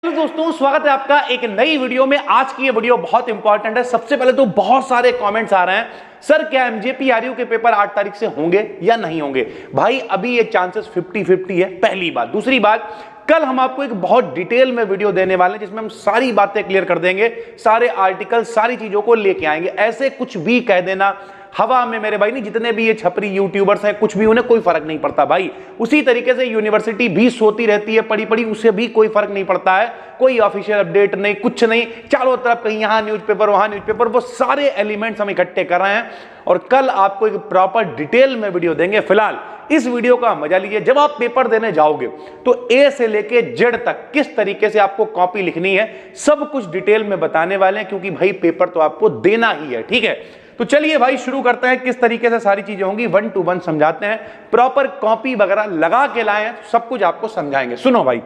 तो दोस्तों स्वागत है आपका एक नई वीडियो में। आज की ये वीडियो बहुत इंपॉर्टेंट है। सबसे पहले तो बहुत सारे कमेंट्स आ रहे हैं, सर क्या एमजेपी आरयू के पेपर 8 तारीख से होंगे या नहीं होंगे। भाई अभी ये चांसेस 50-50 है, पहली बात। दूसरी बात, कल हम आपको एक बहुत डिटेल में वीडियो देने वाले हैं जिसमें हम सारी बातें क्लियर कर देंगे, सारे आर्टिकल सारी चीजों को लेके आएंगे। ऐसे कुछ भी कह देना हवा में मेरे भाई नहीं, जितने भी ये छपरी यूट्यूबर्स हैं कुछ भी, उन्हें कोई फर्क नहीं पड़ता भाई। उसी तरीके से यूनिवर्सिटी भी सोती रहती है पड़ी पड़ी, उसे भी कोई फर्क नहीं पड़ता है। कोई ऑफिशियल अपडेट नहीं, कुछ नहीं, चारों तरफ कहीं यहां न्यूज़पेपर वहां न्यूज़पेपर, वो सारे एलिमेंट्स हम इकट्ठे कर रहे हैं और कल आपको एक प्रॉपर डिटेल में वीडियो देंगे। फिलहाल इस वीडियो का मजा लीजिए। जब आप पेपर देने जाओगे तो ए से लेके जेड तक किस तरीके से आपको कॉपी लिखनी है सब कुछ डिटेल में बताने वाले हैं, क्योंकि भाई पेपर तो आपको देना ही है। ठीक है, तो चलिए भाई शुरू करते हैं। किस तरीके से सारी चीजें होंगी 1 to 1 समझाते हैं, प्रॉपर कॉपी वगैरह लगा के लाए हैं, सब कुछ आपको समझाएंगे। सुनो भाई,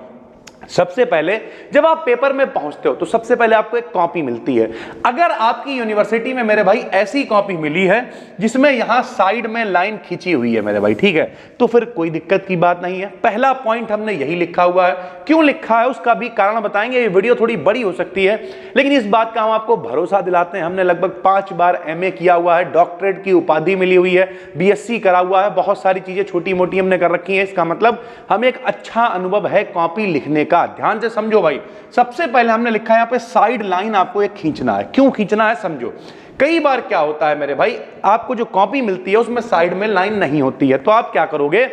सबसे पहले जब आप पेपर में पहुंचते हो तो सबसे पहले आपको एक कॉपी मिलती है। अगर आपकी यूनिवर्सिटी में मेरे भाई ऐसी कॉपी मिली है जिसमें यहां साइड में लाइन खींची हुई है मेरे भाई, ठीक है, तो फिर कोई दिक्कत की बात नहीं है। पहला पॉइंट हमने यही लिखा हुआ है। क्यों लिखा है उसका भी कारण बताएंगे। ये वीडियो थोड़ी बड़ी हो सकती है, लेकिन इस बात का हम आपको भरोसा दिलाते हैं। हमने लगभग 5 बार MA किया हुआ है, डॉक्टरेट की उपाधि मिली हुई है, BSc करा हुआ है, बहुत सारी चीजें छोटी मोटी हमने कर रखी है। इसका मतलब हमें एक अच्छा अनुभव है कॉपी लिखने का। ध्यान से समझो भाई। सबसे पहले हमने लिखा है यहाँ पे साइड लाइन आपको एक खींचना है। क्यों खींचना है समझो। कई बार क्या होता है मेरे भाई, आपको जो कॉपी मिलती है उसमें साइड में लाइन नहीं होती है, तो आप क्या करोगे,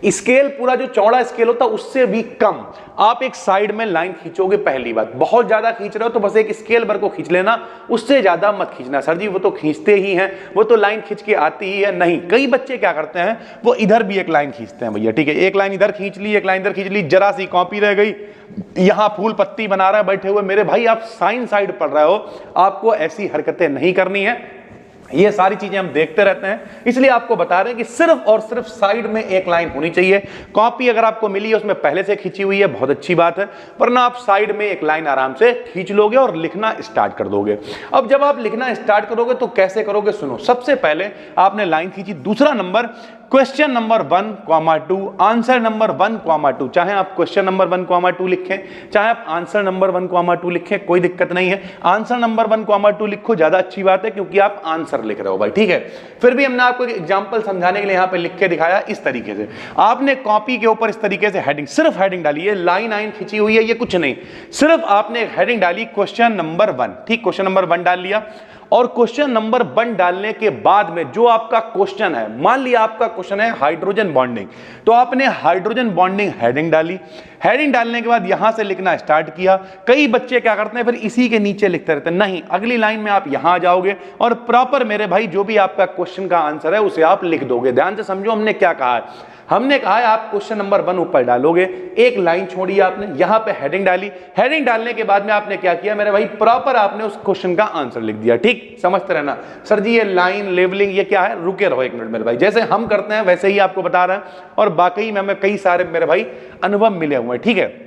स्केल पूरा जो चौड़ा स्केल होता है उससे भी कम आप एक साइड में लाइन खींचोगे। पहली बात, बहुत ज्यादा खींच रहे हो तो बस एक स्केल भर को खींच लेना, उससे ज्यादा मत खींचना। सर जी वो तो खींचते ही हैं, वो तो लाइन खींच के आती ही है। नहीं, कई बच्चे क्या करते हैं, वो इधर भी एक लाइन खींचते हैं भैया, ठीक है, एक लाइन इधर खींच ली, एक लाइन इधर खींच ली, जरा सी कॉपी रह गई, यहां फूल पत्ती बना रहा है बैठे हुए। मेरे भाई आप साइंस साइड पढ़ रहे हो, आपको ऐसी हरकतें नहीं करनी है। ये सारी चीजें हम देखते रहते हैं, इसलिए आपको बता रहे हैं कि सिर्फ और सिर्फ साइड में एक लाइन होनी चाहिए। कॉपी अगर आपको मिली है उसमें पहले से खींची हुई है, बहुत अच्छी बात है, वरना आप साइड में एक लाइन आराम से खींच लोगे और लिखना स्टार्ट कर दोगे। अब जब आप लिखना स्टार्ट करोगे तो कैसे करोगे, सुनो। सबसे पहले आपने लाइन खींची, दूसरा number question number 1,2, answer number 1,2। चाहे आप क्वेश्चन नंबर 1,2 लिखें, चाहे आप आंसर नंबर 1,2 लिखें, कोई दिक्कत नहीं है। आंसर नंबर 1,2 लिखो, ज्यादा अच्छी बात है, क्योंकि आप आंसर लिख रहे हो भाई, ठीक है। फिर भी हमने आपको एक एग्जांपल समझाने के लिए यहाँ पे लिख के दिखाया इस तरीके से। आपने कॉपी के ऊपर इस तरीके से हेडिंग, सिर्फ हेडिंग डाली है, लाइन खींची हुई है, ये कुछ नहीं, सिर्फ आपने एक हेडिंग डाली क्वेश्चन नंबर 1, ठीक, क्वेश्चन नंबर 1 डाल लिया। और क्वेश्चन नंबर 1 डालने के बाद में जो आपका क्वेश्चन है, मान लिया आपका क्वेश्चन है हाइड्रोजन बॉन्डिंग, तो आपने हाइड्रोजन बॉन्डिंग हेडिंग डाली। हेडिंग डालने के बाद यहां से लिखना स्टार्ट किया। कई बच्चे क्या करते हैं, फिर इसी के नीचे लिखते रहते हैं। नहीं, अगली लाइन में आप यहां आ जाओगे और प्रॉपर मेरे भाई जो भी आपका क्वेश्चन का आंसर है उसे आप लिख दोगे। ध्यान से समझो हमने क्या कहा है। हमने कहा है आप क्वेश्चन नंबर 1 ऊपर डालोगे, एक लाइन छोड़ी आपने, यहां पे हेडिंग डाली। हेडिंग डालने के बाद में आपने क्या किया मेरे भाई, प्रॉपर आपने उस क्वेश्चन का आंसर लिख दिया। ठीक, समझते रहना। सर जी ये लाइन लेवलिंग ये क्या है, रुके रहो एक मिनट मेरे भाई, जैसे हम करते हैं वैसे ही आपको बता रहे हैं, और बाकी में हमें कई सारे मेरे भाई अनुभव मिले हुए हैं, ठीक है।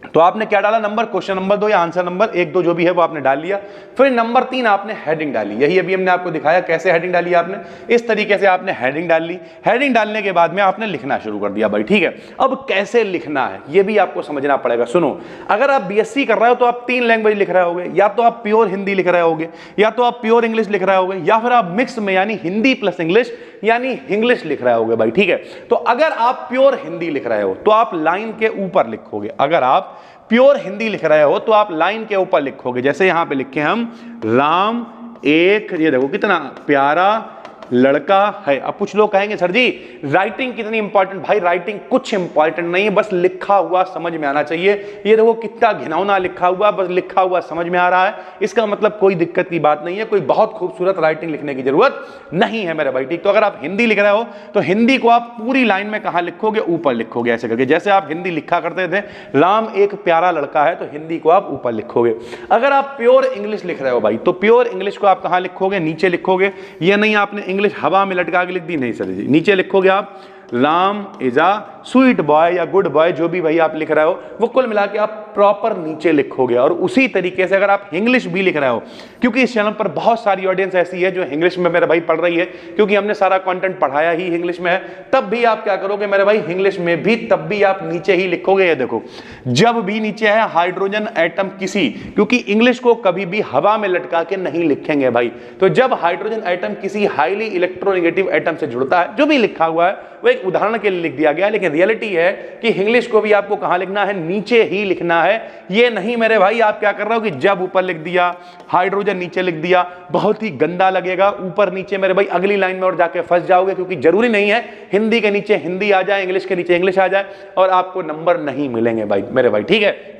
तो आपने क्या डाला, नंबर क्वेश्चन नंबर 2 या आंसर नंबर 1, 2 जो भी है वो आपने डाल लिया। फिर नंबर 3 आपने हेडिंग डाली। यही अभी हमने आपको दिखाया कैसे हेडिंग डाली आपने, इस तरीके से आपने हेडिंग डाल ली। हेडिंग डालने के बाद में आपने लिखना शुरू कर दिया भाई, ठीक है। अब कैसे लिखना है ये भी आपको समझना पड़ेगा। सुनो, अगर आप BSc कर रहे हो तो आप 3 लैंग्वेज लिख रहे होगे, या तो आप प्योर हिंदी लिख रहे होगे, या तो आप प्योर इंग्लिश लिख रहे होगे, या फिर आप मिक्स में यानी हिंदी प्लस इंग्लिश यानी इंग्लिश लिख रहे होगे भाई, ठीक है। तो अगर आप प्योर हिंदी लिख रहे हो तो आप लाइन के ऊपर लिखोगे। अगर आप प्योर हिंदी लिख रहे हो तो आप लाइन के ऊपर लिखोगे। जैसे यहां पे लिखे हम, राम एक, ये देखो कितना प्यारा लड़का है। अब कुछ लोग कहेंगे सर जी राइटिंग कितनी इंपॉर्टेंट। भाई राइटिंग कुछ इंपॉर्टेंट नहीं है, बस लिखा हुआ समझ में आना चाहिए। ये देखो कितना घिनौना लिखा हुआ, बस लिखा हुआ समझ में आ रहा है, इसका मतलब कोई दिक्कत की बात नहीं है, कोई बहुत खूबसूरत राइटिंग लिखने की जरूरत नहीं है मेरे भाई, ठीक। तो अगर आप हिंदी लिख रहे हो तो हिंदी को आप पूरी लाइन में कहां लिखोगे, ऊपर लिखोगे, ऐसे करके। जैसे आप हिंदी लिखा करते थे राम एक प्यारा लड़का है, तो हिंदी को आप ऊपर लिखोगे। अगर आप प्योर इंग्लिश लिख रहे हो भाई, तो प्योर इंग्लिश को आप कहां लिखोगे, नीचे लिखोगे। ये नहीं आपने इंग्लिश हवा में लटका के लिख दी, नहीं सर जी, नीचे लिखोगे आप। Ram is a sweet boy या गुड बॉय, जो भी भाई आप लिख रहे हो वो कुल मिला के आप प्रॉपर नीचे लिखोगे। और उसी तरीके से अगर आप इंग्लिश भी लिख रहे हो, क्योंकि इस चैनल पर बहुत सारी ऑडियंस ऐसी है जो इंग्लिश में मेरे भाई पढ़ रही है, क्योंकि हमने सारा कंटेंट पढ़ाया ही इंग्लिश में है, तब भी आप क्या करोगे मेरे भाई इंग्लिश में भी तब भी आप नीचे ही लिखोगे। ये देखो जब भी नीचे है हाइड्रोजन एटम किसी, क्योंकि इंग्लिश को कभी भी हवा में लटका के नहीं लिखेंगे भाई। तो जब हाइड्रोजन एटम किसी हाईली इलेक्ट्रोनेगेटिव एटम से जुड़ता है, जो भी लिखा हुआ है वो एक उदाहरण के लिए लिख दिया गया, लेकिन रियलिटी है कि इंग्लिश को भी आपको कहां लिखना है, नीचे ही लिखना है। ये नहीं मेरे भाई आप क्या कर रहे हो कि जब ऊपर लिख दिया, हाइड्रोजन नीचे लिख दिया, बहुत ही गंदा लगेगा। ऊपर नीचे मेरे भाई अगली लाइन में और जाके फंस जाओगे, क्योंकि जरूरी नहीं है हिंदी के नीचे हिंदी आ जाए, इंग्लिश के नीचे इंग्लिश आ जाए और आपको नंबर नहीं मिलेंगे भाई मेरे भाई, ठीक है।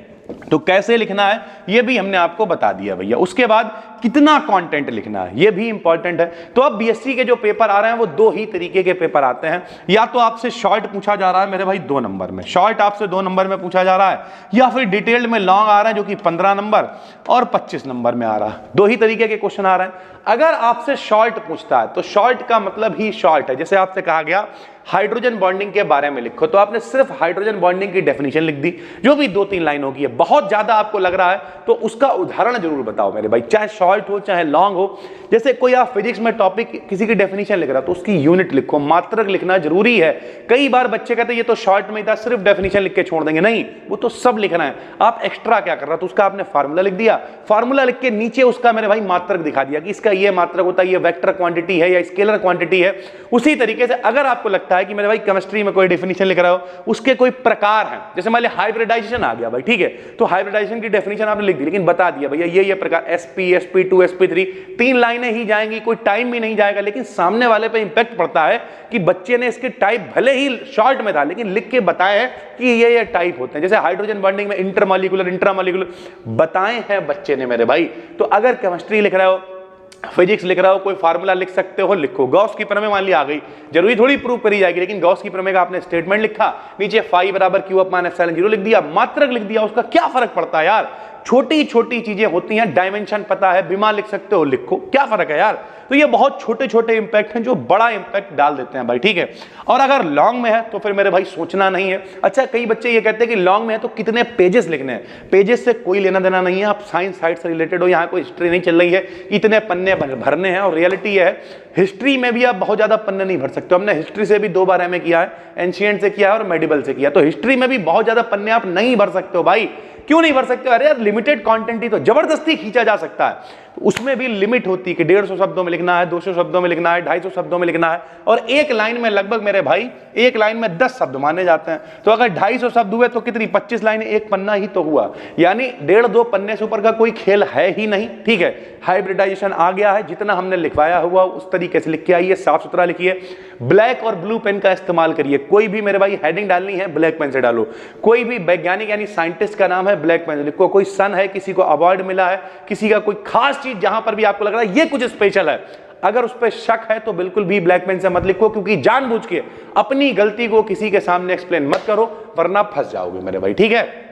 तो कैसे लिखना है ये भी हमने आपको बता दिया भैया। उसके बाद कितना कंटेंट लिखना है ये भी इंपॉर्टेंट है। तो अब बीएससी के जो पेपर आ रहे हैं वो दो ही तरीके के पेपर आते हैं, या तो आपसे शॉर्ट पूछा जा रहा है मेरे भाई 2 नंबर में, शॉर्ट आपसे 2 नंबर में पूछा जा रहा है, या फिर डिटेल्ड में लॉन्ग आ रहा है जो कि 15 नंबर और 25 नंबर में आ रहा है। 2 ही तरीके के क्वेश्चन आ रहे हैं। अगर आपसे शॉर्ट पूछता है तो शॉर्ट का मतलब ही शॉर्ट है। जैसे आपसे कहा गया हाइड्रोजन बॉन्डिंग के बारे में लिखो, तो आपने सिर्फ हाइड्रोजन बॉन्डिंग की डेफिनेशन लिख दी, जो भी 2-3 लाइनों की है। बहुत ज्यादा आपको लग रहा है तो उसका उदाहरण जरूर बताओ मेरे भाई, चाहे शॉर्ट हो चाहे लॉन्ग हो। जैसे कोई आप फिजिक्स में टॉपिक किसी की डेफिनेशन लिख रहा है तो उसकी यूनिट लिखो, मात्रक लिखना जरूरी है। कई बार बच्चे कहते हैं ये तो शॉर्ट में था, सिर्फ डेफिनेशन लिख के छोड़ देंगे, नहीं, वो तो सब लिखना है। आप एक्स्ट्रा क्या कर रहा, तो उसका आपने फार्मूला लिख दिया, फार्मूला लिख के नीचे उसका मेरे भाई मात्रक दिखा दिया कि इसका ये मात्रक होता है, ये वेक्टर क्वांटिटी है या स्केलर क्वांटिटी है। उसी तरीके से अगर आपको लगता है कि मेरे भाई केमिस्ट्री में कोई डेफिनेशन लिख रहा हो, उसके कोई प्रकार हैं, जैसे मान लिया हाइब्रिडाइजेशन आ गया भाई, ठीक है, तो हाइब्रिडाइजेशन की डेफिनेशन आपने लिख दी, लेकिन बता दिया भैया ये प्रकार sp sp2 sp3, 3 लाइनें ही जाएंगी, कोई टाइम भी नहीं जाएगा, लेकिन सामने वाले पे इंपैक्ट पड़ता है कि बच्चे ने इसके टाइप भले ही शॉर्ट में था लेकिन लिख के बताए हैं कि ये टाइप होते हैं। जैसे हाइड्रोजन बॉन्डिंग में इंटरमॉलिक्यूलर इंट्रामॉलिक्यूलर बताए हैं बच्चे ने मेरे भाई। तो अगर केमिस्ट्री लिख रहे हो, फिजिक्स लिख रहा हो, कोई फार्मूला लिख सकते हो, लिखो। गॉस की प्रमेय मान लिया आ गई, जरूरी थोड़ी प्रूव करी जाएगी, लेकिन गॉस की प्रमेय का आपने स्टेटमेंट लिखा, नीचे फाई बराबर क्यू अपॉन एप्सिलॉन 0 लिख दिया, मात्रक लिख दिया। उसका क्या फर्क पड़ता है यार, छोटी छोटी चीजें होती हैं, डायमेंशन पता है, बीमा लिख सकते हो, लिखो, क्या फर्क है यार। तो ये बहुत छोटे छोटे इंपैक्ट हैं जो बड़ा इंपैक्ट डाल देते हैं भाई, ठीक है। और अगर लॉन्ग में है तो फिर मेरे भाई सोचना नहीं है। अच्छा, कई बच्चे ये कहते हैं कि लॉन्ग में है तो कितने पेजेस लिखने हैं, पेजेस से कोई लेना देना नहीं है। आप साइंस साइड से रिलेटेड हो, यहाँ कोई हिस्ट्री नहीं चल रही है, इतने पन्ने भरने हैं। और रियलिटी है हिस्ट्री में भी आप बहुत ज्यादा पन्ने नहीं भर सकते। हमने हिस्ट्री से भी 2 बार एमए किया है, एंशिएंट से किया है और मेडिवल से किया, तो हिस्ट्री में भी बहुत ज्यादा पन्ने आप नहीं भर सकते हो भाई। क्यों नहीं भर सकते? अरे यार लिमिटेड कंटेंट ही तो जबरदस्ती खींचा जा सकता है, तो उसमें भी लिमिट होती है कि 150 शब्दों में लिखना है, 200 शब्दों में लिखना है, 250 शब्दों में लिखना है। और एक लाइन में लगभग मेरे भाई एक लाइन में 10 शब्द माने जाते हैं। तो अगर 250 शब्द हुए तो कितनी 25 लाइनें, एक पन्ना ही तो हुआ, यानी 1.5-2 पन्ने से ऊपर का कोई खेल है ही नहीं, ठीक है। हाइब्रिडाइजेशन आ गया है, जितना हमने लिखवाया हुआ उस तरीके से लिख के आइए, साफ सुथरा लिखिए, ब्लैक और ब्लू पेन का इस्तेमाल करिए। कोई भी मेरे भाई हेडिंग डालनी है ब्लैक पेन से डालो, कोई भी वैज्ञानिक यानी साइंटिस्ट का नाम है ब्लैक पेन से लिखो, कोई सन है, किसी को अवार्ड मिला है, किसी का कोई खास चीज जहां पर भी आपको लग रहा है ये कुछ स्पेशल है, अगर उस पर शक है तो बिल्कुल भी ब्लैक पेन से मत लिखो, क्योंकि जानबूझ के अपनी गलती को किसी के सामने एक्सप्लेन मत करो, वरना फंस जाओगे मेरे भाई, ठीक है।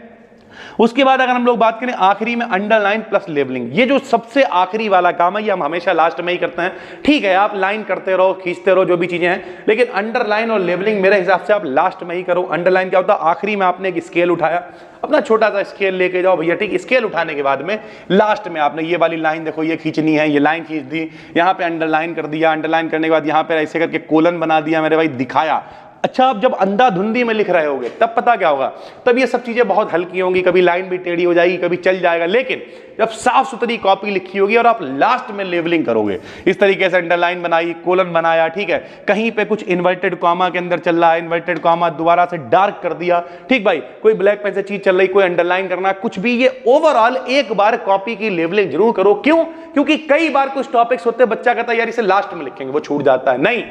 उसके बाद अगर हम लोग बात करें आखिरी में अंडरलाइन प्लस लेबलिंग, ये जो सबसे आखिरी वाला काम है ये हम हमेशा लास्ट में ही करते हैं, ठीक है। आप लाइन करते रहो, खींचते रहो, जो भी चीजें हैं, लेकिन अंडरलाइन और लेबलिंग मेरे हिसाब से आप लास्ट में ही करो। अंडरलाइन क्या होता है, आखिरी में आपने एक स्केल उठाया, अपना छोटा सा स्केल लेके जाओ भैया, ठीक। स्केल उठाने के बाद में लास्ट में आपने ये वाली लाइन देखो ये खींचनी है, ये लाइन खींच दी, यहाँ पे अंडरलाइन कर दिया, अंडरलाइन करने के बाद यहाँ पे ऐसे करके कोलन बना दिया मेरे भाई, दिखाया। अच्छा, आप जब अंधाधुंधी में लिख रहे होगे तब पता क्या होगा, तब ये सब चीजें बहुत हल्की होंगी, कभी लाइन भी टेढ़ी हो जाएगी, कभी चल जाएगा, लेकिन जब साफ सुथरी कॉपी लिखी होगी और आप लास्ट में लेवलिंग करोगे, इस तरीके से अंडरलाइन बनाई, कोलन बनाया, ठीक है, कहीं पे कुछ इन्वर्टेड कॉमा के अंदर चल रहा है, इन्वर्टेड कॉमा दोबारा से डार्क कर दिया, ठीक भाई, कोई ब्लैक पेन से चीज चल रही, कोई अंडरलाइन करना, कुछ भी, ये ओवरऑल एक बार कॉपी की लेवलिंग जरूर करो। क्यों? क्योंकि कई बार कुछ टॉपिक्स होते हैं बच्चा कहता है यार इसे लास्ट में लिखेंगे, वो छूट जाता है। नहीं,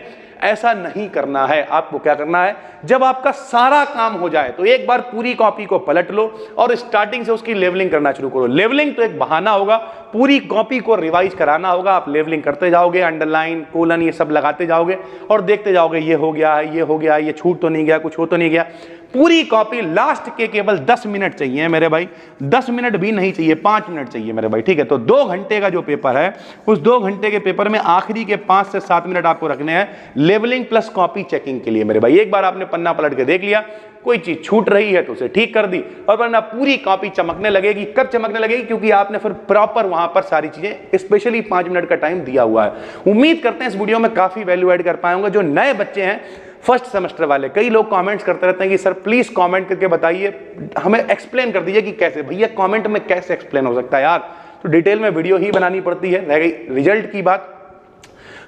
ऐसा नहीं करना है। आपको क्या करना है, जब आपका सारा काम हो जाए तो एक बार पूरी कॉपी को पलट लो और स्टार्टिंग से उसकी लेवलिंग करना शुरू करो। लेवलिंग तो एक बहाना होगा, पूरी कॉपी को रिवाइज कराना होगा। आप लेवलिंग करते जाओगे, अंडरलाइन, कोलन, ये सब लगाते जाओगे और देखते जाओगे ये हो गया है, ये हो गया है, ये छूट तो नहीं गया, कुछ हो तो नहीं गया। पूरी कॉपी लास्ट के केवल 10 मिनट चाहिए मेरे भाई, 10 मिनट भी नहीं चाहिए, 5 मिनट चाहिए मेरे भाई, ठीक है। तो 2 घंटे का जो पेपर है, उस 2 घंटे के पेपर में आखिरी के 5 से 7 मिनट आपको रखने हैं लेवलिंग प्लस कॉपी चेकिंग के लिए मेरे भाई। एक बार आपने पन्ना पलट के देख लिया, कोई चीज छूट रही है तो उसे ठीक कर दी, और वरना पूरी कॉपी चमकने लगेगी। कब चमकने लगेगी? क्योंकि आपने फिर प्रॉपर वहां पर सारी चीजें, स्पेशली 5 मिनट का टाइम दिया हुआ है। उम्मीद करते हैं इस वीडियो में काफी वैल्यू ऐड कर पाएंगे। जो नए बच्चे हैं फर्स्ट सेमेस्टर वाले, कई लोग कमेंट्स करते रहते हैं कि सर प्लीज कमेंट करके बताइए, हमें एक्सप्लेन कर दीजिए कि कैसे। भैया कमेंट में कैसे एक्सप्लेन हो सकता है यार, तो डिटेल में वीडियो ही बनानी पड़ती है। रह गई रिजल्ट की बात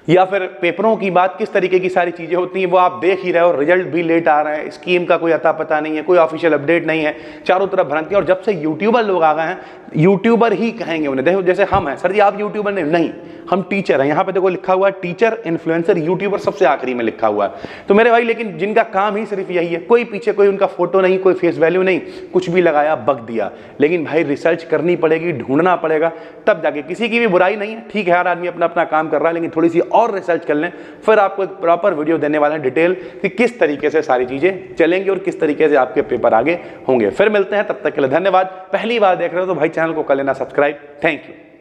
या फिर पेपरों की बात, किस तरीके की सारी चीजें होती हैं वो आप देख ही रहे हो। रिजल्ट भी लेट आ रहा है, स्कीम का कोई अता पता नहीं है, कोई ऑफिशियल अपडेट नहीं है, चारों तरफ भ्रांति। और जब से यूट्यूबर लोग आ गए हैं, यूट्यूबर ही कहेंगे उन्हें। देखो जैसे हम हैं, सर जी आप यूट्यूबर नहीं, हम टीचर हैं। यहाँ पे देखो लिखा हुआ है टीचर, इन्फ्लुएंसर, यूट्यूबर सबसे आखिरी में लिखा हुआ है। तो मेरे भाई लेकिन जिनका काम ही सिर्फ यही है, कोई पीछे कोई उनका फोटो नहीं, कोई फेस वैल्यू नहीं, कुछ भी लगाया बक दिया। लेकिन भाई रिसर्च करनी पड़ेगी, ढूंढना पड़ेगा, तब जाके। किसी की भी बुराई नहीं है, ठीक है, हर आदमी अपना अपना काम कर रहा है, लेकिन थोड़ी सी और रिसर्च कर लें, फिर आपको एक प्रॉपर वीडियो देने वाला है डिटेल कि किस तरीके से सारी चीजें चलेंगी और किस तरीके से आपके पेपर आगे होंगे। फिर मिलते हैं, तब तक के लिए धन्यवाद। पहली बार देख रहे हो तो भाई चैनल को कर लेना सब्सक्राइब। Thank you.